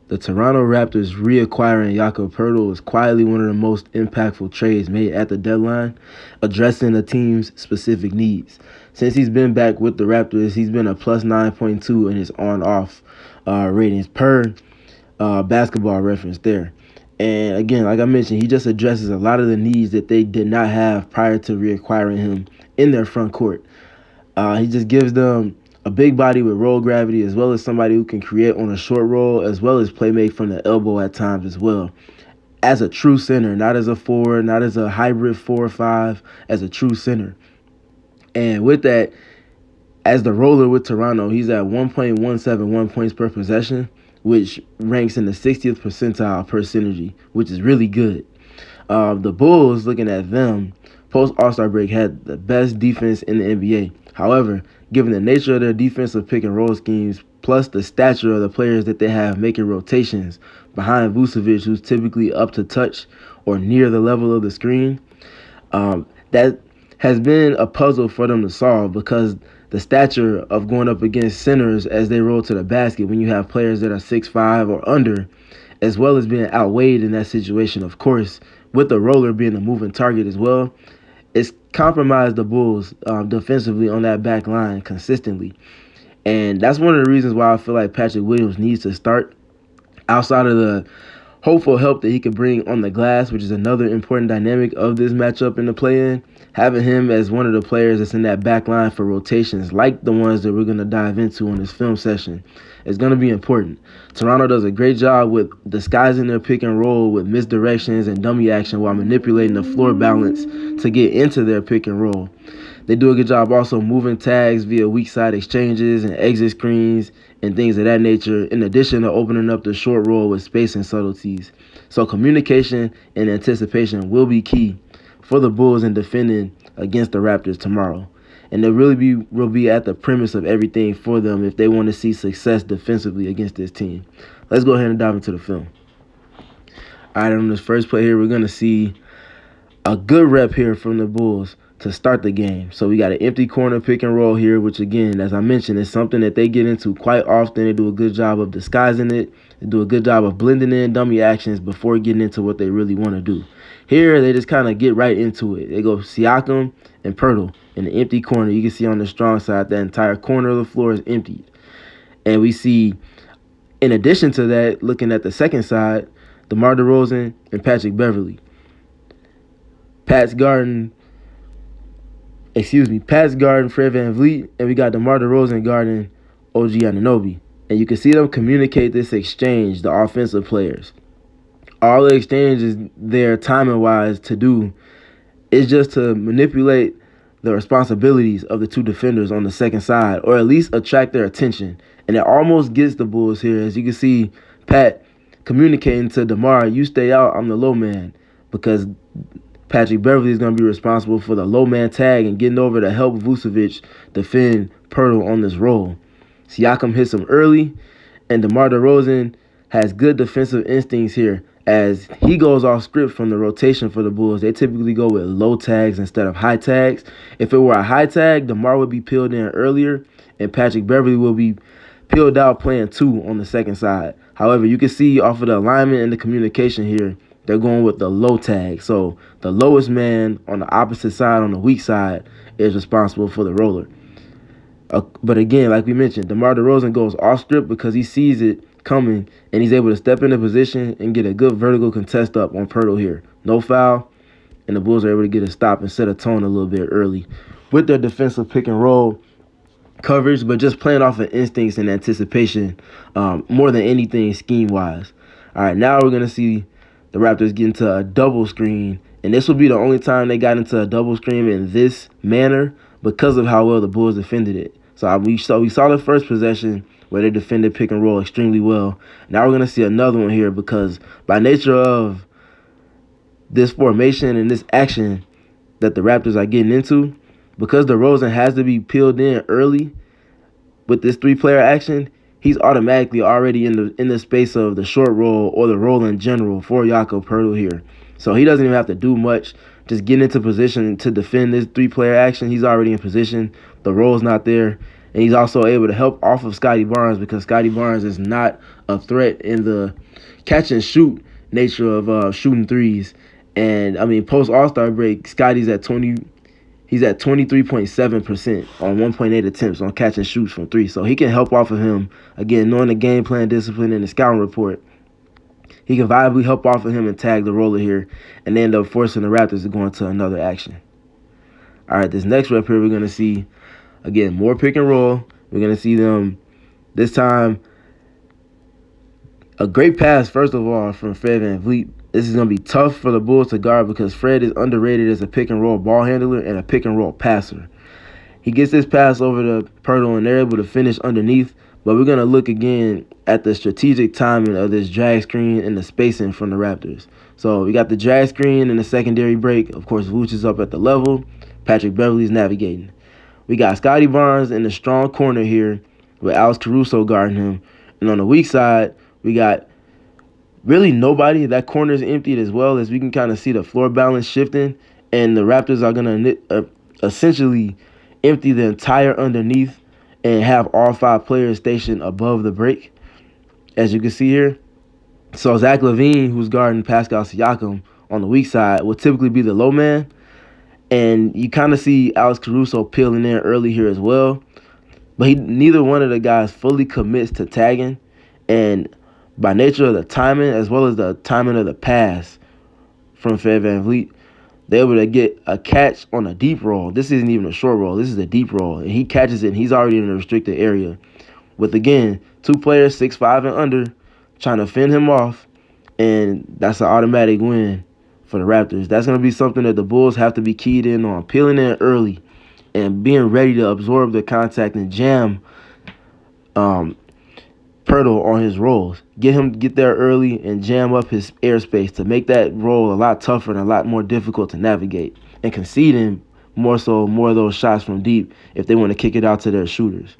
The Toronto Raptors reacquiring Jakob Poeltl was quietly one of the most impactful trades made at the deadline, addressing the team's specific needs. Since he's been back with the Raptors, he's been a plus 9.2 in his on-off ratings per basketball reference there. And again, like I mentioned, he just addresses a lot of the needs that they did not have prior to reacquiring him in their front court. He just gives them a big body with roll gravity, as well as somebody who can create on a short roll, as well as play make from the elbow at times as well. As a true center, not as a forward, not as a hybrid 4 or 5, as a true center. And with that, as the roller with Toronto, he's at 1.171 points per possession, which ranks in the 60th percentile per synergy, which is really good. The Bulls, looking at them, post All-Star break, had the best defense in the NBA. However, given the nature of their defensive pick and roll schemes, plus the stature of the players that they have making rotations behind Vucevic, who's typically up to touch or near the level of the screen, that has been a puzzle for them to solve, because the stature of going up against centers as they roll to the basket when you have players that are 6'5" or under, as well as being outweighed in that situation, of course, with the roller being a moving target as well, it's compromised the Bulls defensively on that back line consistently. And that's one of the reasons why I feel like Patrick Williams needs to start, outside of the hopeful help that he could bring on the glass, which is another important dynamic of this matchup in the play-in. Having him as one of the players that's in that back line for rotations, like the ones that we're going to dive into on this film session, is going to be important. Toronto does a great job with disguising their pick and roll with misdirections and dummy action while manipulating the floor balance to get into their pick and roll. They do a good job also moving tags via weak side exchanges and exit screens and things of that nature, in addition to opening up the short roll with spacing subtleties. So communication and anticipation will be key for the Bulls in defending against the Raptors tomorrow. And they'll really will be at the premise of everything for them if they want to see success defensively against this team. Let's go ahead and dive into the film. All right, on this first play here, we're going to see a good rep here from the Bulls to start the game. So we got an empty corner pick and roll here, which again, as I mentioned, is something that they get into quite often. They do a good job of disguising it. They do a good job of blending in dummy actions before getting into what they really want to do. Here, they just kind of get right into it. They go Siakam and Poeltl in the empty corner. You can see on the strong side, that entire corner of the floor is emptied. And we see, in addition to that, looking at the second side, DeMar DeRozan and Patrick Beverley. Pat's guarding Fred VanVleet, and we got DeMar DeRozan guarding OG Anunoby. And you can see them communicate this exchange, the offensive players. All the exchange is there timing-wise to do is just to manipulate the responsibilities of the two defenders on the second side, or at least attract their attention. And it almost gets the Bulls here. As you can see, Pat communicating to DeMar, you stay out, I'm the low man, because Patrick Beverley is going to be responsible for the low man tag and getting over to help Vucevic defend Poeltl on this roll. Siakam hits him early, and DeMar DeRozan has good defensive instincts here as he goes off script from the rotation for the Bulls. They typically go with low tags instead of high tags. If it were a high tag, DeMar would be peeled in earlier, and Patrick Beverley will be peeled out playing 2 on the second side. However, you can see off of the alignment and the communication here, they're going with the low tag. So the lowest man on the opposite side, on the weak side, is responsible for the roller. But again, like we mentioned, DeMar DeRozan goes off script because he sees it coming, and he's able to step into position and get a good vertical contest up on Poeltl here. No foul, and the Bulls are able to get a stop and set a tone a little bit early with their defensive pick and roll coverage, but just playing off of instincts and anticipation more than anything scheme-wise. All right, now we're going to see the Raptors get into a double screen, and this will be the only time they got into a double screen in this manner because of how well the Bulls defended it. So we saw the first possession where they defended pick and roll extremely well. Now we're going to see another one here because by nature of this formation and this action that the Raptors are getting into, because DeRozan has to be peeled in early with this 3-player action, he's automatically already in the space of the short roll or the roll in general for Jakob Poeltl here. So he doesn't even have to do much. Just get into position to defend this 3-player action. He's already in position. The roll's not there. And he's also able to help off of Scottie Barnes because Scottie Barnes is not a threat in the catch and shoot nature of shooting threes. And I mean, post All-Star break, Scotty's at 20. He's at 23.7% on 1.8 attempts on catch and shoots from three. So he can help off of him, again, knowing the game plan discipline and the scouting report. He can viably help off of him and tag the roller here and end up forcing the Raptors to go into another action. All right, this next rep here, we're going to see, again, more pick and roll. We're going to see them, this time, a great pass, first of all, from Fred VanVleet. This is going to be tough for the Bulls to guard because Fred is underrated as a pick-and-roll ball handler and a pick-and-roll passer. He gets this pass over to Poetl, and they're able to finish underneath. But we're going to look again at the strategic timing of this drag screen and the spacing from the Raptors. So we got the drag screen and the secondary break. Of course, Vooch is up at the level. Patrick Beverley's navigating. We got Scotty Barnes in the strong corner here with Alex Caruso guarding him. And on the weak side, we got really nobody. That corner is emptied as well, as we can kind of see the floor balance shifting. And the Raptors are going to essentially empty the entire underneath and have all five players stationed above the break, as you can see here. So Zach LaVine, who's guarding Pascal Siakam on the weak side, will typically be the low man. And you kind of see Alex Caruso peeling in early here as well. But neither one of the guys fully commits to tagging. And by nature of the timing, as well as the timing of the pass from Fred VanVleet, they're able to get a catch on a deep roll. This isn't even a short roll. This is a deep roll. And he catches it, and he's already in a restricted area. With, again, two players, 6'5" and under, trying to fend him off. And that's an automatic win for the Raptors. That's going to be something that the Bulls have to be keyed in on. Peeling in early and being ready to absorb the contact and jam Poetl on his rolls. Get there early and jam up his airspace to make that roll a lot tougher and a lot more difficult to navigate, and conceding more of those shots from deep if they want to kick it out to their shooters.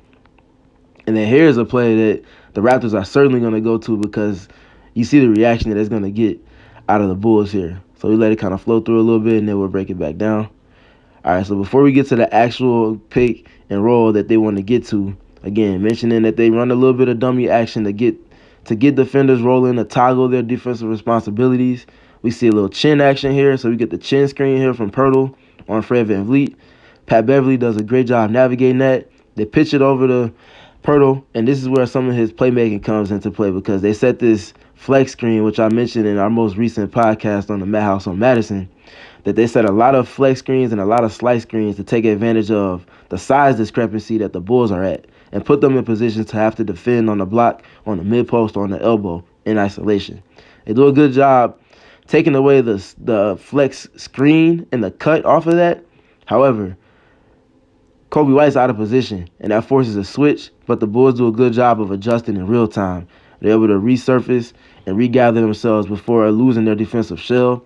And then here's a play that the Raptors are certainly going to go to because you see the reaction that it's going to get out of the Bulls here. So we let it kind of flow through a little bit, and then we'll break it back down. All right, so before we get to the actual pick and roll that they want to get to, again, mentioning that they run a little bit of dummy action to get defenders rolling, to toggle their defensive responsibilities. We see a little chin action here, so we get the chin screen here from Poetl on Fred VanVleet. Pat Beverley does a great job navigating that. They pitch it over to Poetl, and this is where some of his playmaking comes into play because they set this flex screen, which I mentioned in our most recent podcast on the Madhouse on Madison, that they set a lot of flex screens and a lot of slice screens to take advantage of the size discrepancy that the Bulls are at and put them in positions to have to defend on the block, on the mid-post, or on the elbow in isolation. They do a good job taking away the flex screen and the cut off of that. However, Kobe White's out of position, and that forces a switch, but the Bulls do a good job of adjusting in real time. They're able to resurface and regather themselves before losing their defensive shell.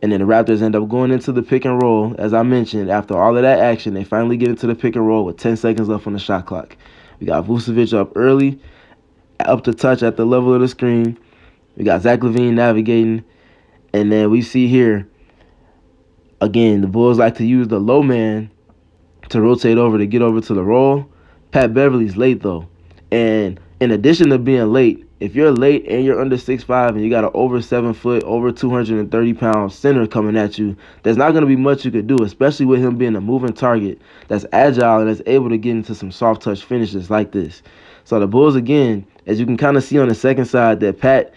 And then the Raptors end up going into the pick and roll. As I mentioned, after all of that action, they finally get into the pick and roll with 10 seconds left on the shot clock. We got Vucevic up early, up to touch at the level of the screen. We got Zach LaVine navigating. And then we see here, again, the Bulls like to use the low man to rotate over to get over to the roll. Pat Beverley's late, though. And in addition to being late, if you're late and you're under 6'5" and you got an over 7 foot, over 230-pound center coming at you, there's not going to be much you could do, especially with him being a moving target that's agile and that's able to get into some soft touch finishes like this. So the Bulls, again, as you can kind of see on the second side, that Pat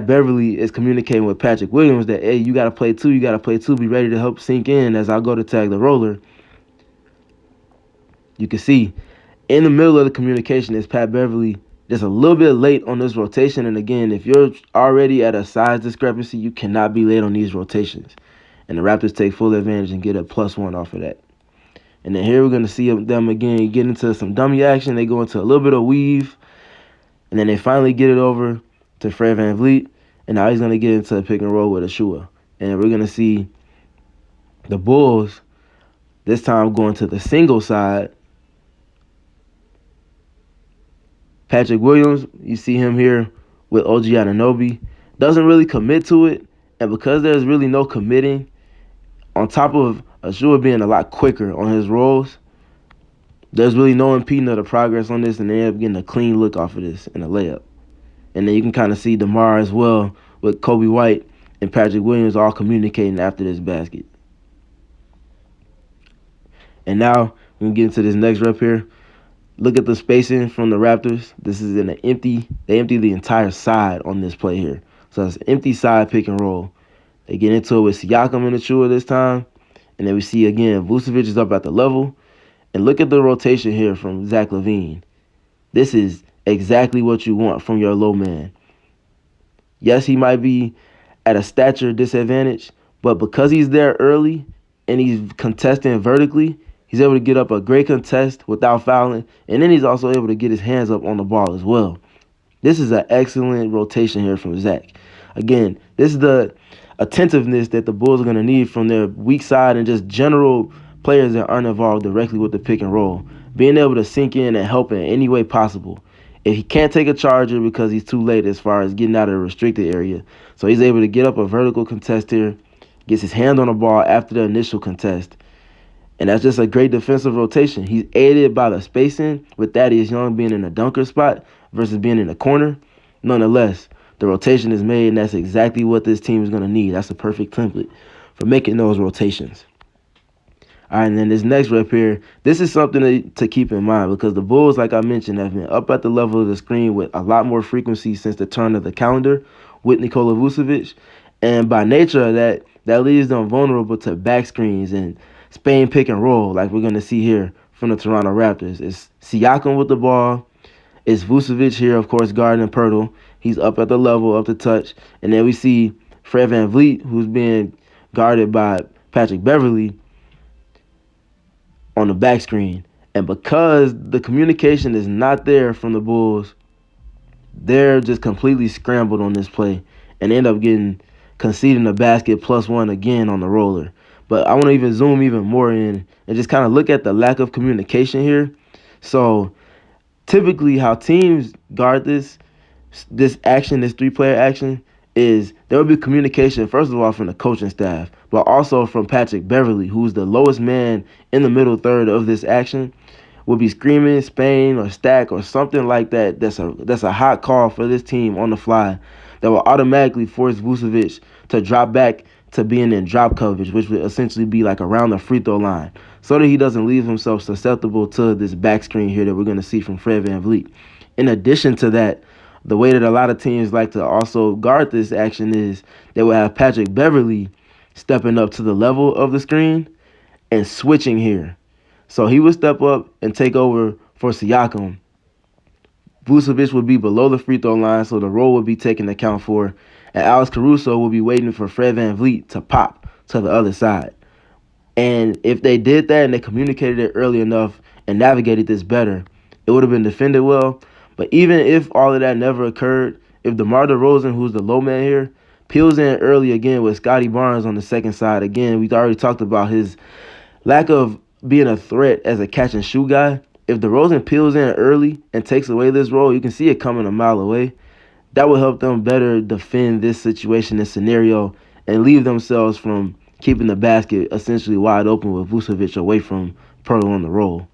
Beverley is communicating with Patrick Williams that, hey, you got to play two, be ready to help sink in as I go to tag the roller. You can see in the middle of the communication is Pat Beverley just a little bit late on this rotation. And again, if you're already at a size discrepancy, you cannot be late on these rotations. And the Raptors take full advantage and get a +1 off of that. And then here we're going to see them again get into some dummy action. They go into a little bit of weave. And then they finally get it over to Fred VanVleet. And now he's going to get into a pick and roll with Ashua. And we're going to see the Bulls this time going to the single side. Patrick Williams, you see him here with OG Anunoby, doesn't really commit to it. And because there's really no committing, on top of Ashua being a lot quicker on his rolls, There's really no impeding of the progress on this, and they end up getting a clean look off of this and a layup. And then you can kind of see DeMar as well with Kobe White and Patrick Williams all communicating after this basket. And now we can get into this next rep here. Look at the spacing from the Raptors. This is in an empty. They empty the entire side on this play here. So it's an empty side pick and roll. They get into it with Siakam in the Chua this time. And then we see again, Vucevic is up at the level. And look at the rotation here from Zach LaVine. This is exactly what you want from your low man. Yes, he might be at a stature disadvantage, but because he's there early and he's contesting vertically, he's able to get up a great contest without fouling, and then he's also able to get his hands up on the ball as well. This is an excellent rotation here from Zach. Again, this is the attentiveness that the Bulls are going to need from their weak side and just general players that aren't involved directly with the pick and roll. Being able to sink in and help in any way possible. If he can't take a charger because he's too late as far as getting out of the restricted area, so he's able to get up a vertical contest here, gets his hand on the ball after the initial contest. And that's just a great defensive rotation. He's aided by the spacing with Thaddeus Young being in a dunker spot versus being in the corner. Nonetheless, the rotation is made, and that's exactly what this team is going to need. That's a perfect template for making those rotations. All right, and then this next rep here, this is something to keep in mind because the Bulls, like I mentioned, have been up at the level of the screen with a lot more frequency since the turn of the calendar with Nikola Vucevic. And by nature of that, that leaves them vulnerable to back screens and Spain pick and roll like we're going to see here from the Toronto Raptors. It's Siakam with the ball. It's Vucevic here, of course, guarding Poetl. He's up at the level, up to touch. And then we see Fred VanVleet, who's being guarded by Patrick Beverley, on the back screen. And because the communication is not there from the Bulls, they're just completely scrambled on this play and end up conceding the basket +1 again on the roller. But I want to even zoom even more in and just kind of look at the lack of communication here. So typically how teams guard this action, this three-player action, is there will be communication, first of all, from the coaching staff, but also from Patrick Beverley, who's the lowest man in the middle third of this action, will be screaming Spain or stack or something like that. That's a hot call for this team on the fly that will automatically force Vucevic to drop back to being in drop coverage, which would essentially be like around the free throw line, so that he doesn't leave himself susceptible to this back screen here that we're going to see from Fred VanVleet. In addition to that, the way that a lot of teams like to also guard this action is they will have Patrick Beverley stepping up to the level of the screen and switching here. So he would step up and take over for Siakam. Vucevic would be below the free throw line, so the roll would be taken account for. And Alex Caruso will be waiting for Fred VanVleet to pop to the other side. And if they did that and they communicated it early enough and navigated this better, it would have been defended well. But even if all of that never occurred, if DeMar DeRozan, who's the low man here, peels in early again with Scotty Barnes on the second side, again, we've already talked about his lack of being a threat as a catch-and-shoot guy. If DeRozan peels in early and takes away this role, you can see it coming a mile away. That will help them better defend this situation, this scenario, and leave themselves from keeping the basket essentially wide open with Vucevic away from Poetl on the roll.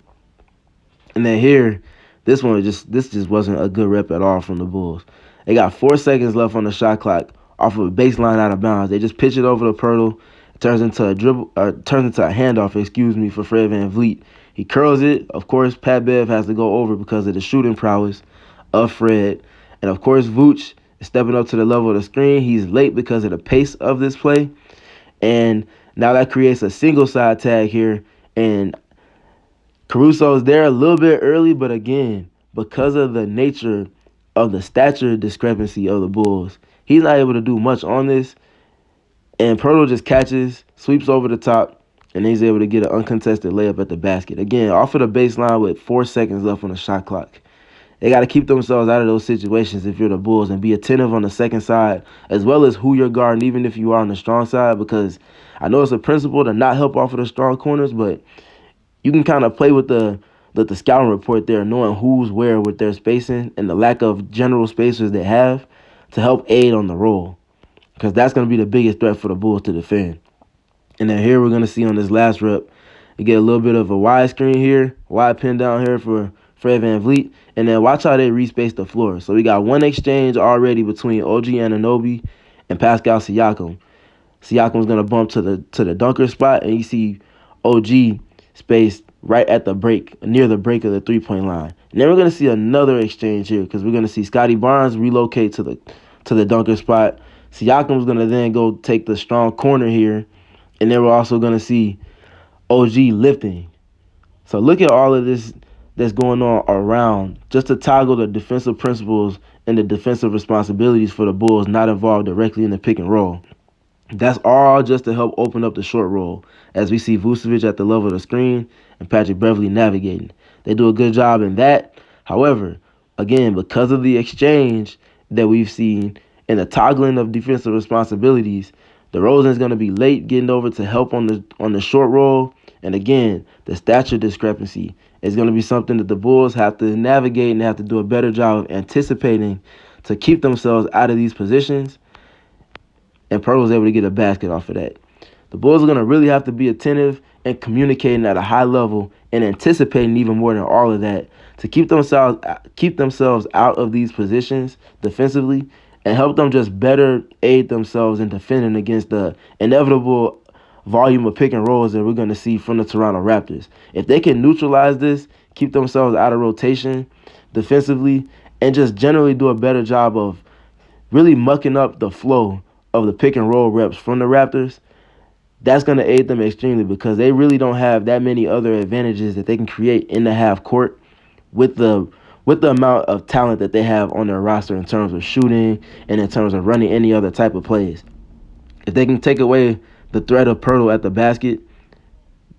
And then here, this just wasn't a good rep at all from the Bulls. They got 4 seconds left on the shot clock off of a baseline out of bounds. They just pitch it over to Poetl. It turns into a handoff, for Fred VanVleet. He curls it. Of course, Pat Bev has to go over because of the shooting prowess of Fred. And of course, Vooch is stepping up to the level of the screen. He's late because of the pace of this play. And now that creates a single side tag here. And Caruso's there a little bit early, but again, because of the nature of the stature discrepancy of the Bulls, he's not able to do much on this. And Poetl just catches, sweeps over the top, and he's able to get an uncontested layup at the basket. Again, off of the baseline with 4 seconds left on the shot clock. They got to keep themselves out of those situations if you're the Bulls and be attentive on the second side as well as who you're guarding, even if you are on the strong side, because I know it's a principle to not help off of the strong corners, but you can kind of play with the scouting report there, knowing who's where with their spacing and the lack of general spacers they have to help aid on the roll, because that's going to be the biggest threat for the Bulls to defend. And then here we're going to see on this last rep, You get a little bit of a wide screen here, wide pin down here for Fred VanVleet, and then watch how they respace the floor. So we got one exchange already between OG Anunoby and Pascal Siakam. Siakam's gonna bump to the dunker spot, and you see OG spaced right at the break, near the break of the 3-point line. And then we're gonna see another exchange here because we're gonna see Scotty Barnes relocate to the dunker spot. Siakam's gonna then go take the strong corner here, and then we're also gonna see OG lifting. So look at all of this that's going on around just to toggle the defensive principles and the defensive responsibilities for the Bulls not involved directly in the pick and roll. That's all just to help open up the short roll as we see Vucevic at the level of the screen and Patrick Beverley navigating. They do a good job in that. However, again, because of the exchange that we've seen and the toggling of defensive responsibilities, DeRozan's going to be late getting over to help on the short roll. And again, the stature discrepancy is going to be something that the Bulls have to navigate and have to do a better job of anticipating to keep themselves out of these positions. And Poeltl was able to get a basket off of that. The Bulls are going to really have to be attentive and communicating at a high level and anticipating even more than all of that to keep themselves out of these positions defensively and help them just better aid themselves in defending against the inevitable volume of pick and rolls that we're going to see from the Toronto Raptors. If they can neutralize this, keep themselves out of rotation defensively, and just generally do a better job of really mucking up the flow of the pick and roll reps from the Raptors, that's going to aid them extremely because they really don't have that many other advantages that they can create in the half court with the amount of talent that they have on their roster in terms of shooting and in terms of running any other type of plays. If they can take away the threat of Poeltl at the basket,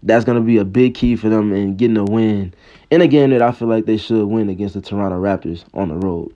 that's going to be a big key for them in getting a win in a game that I feel like they should win against the Toronto Raptors on the road.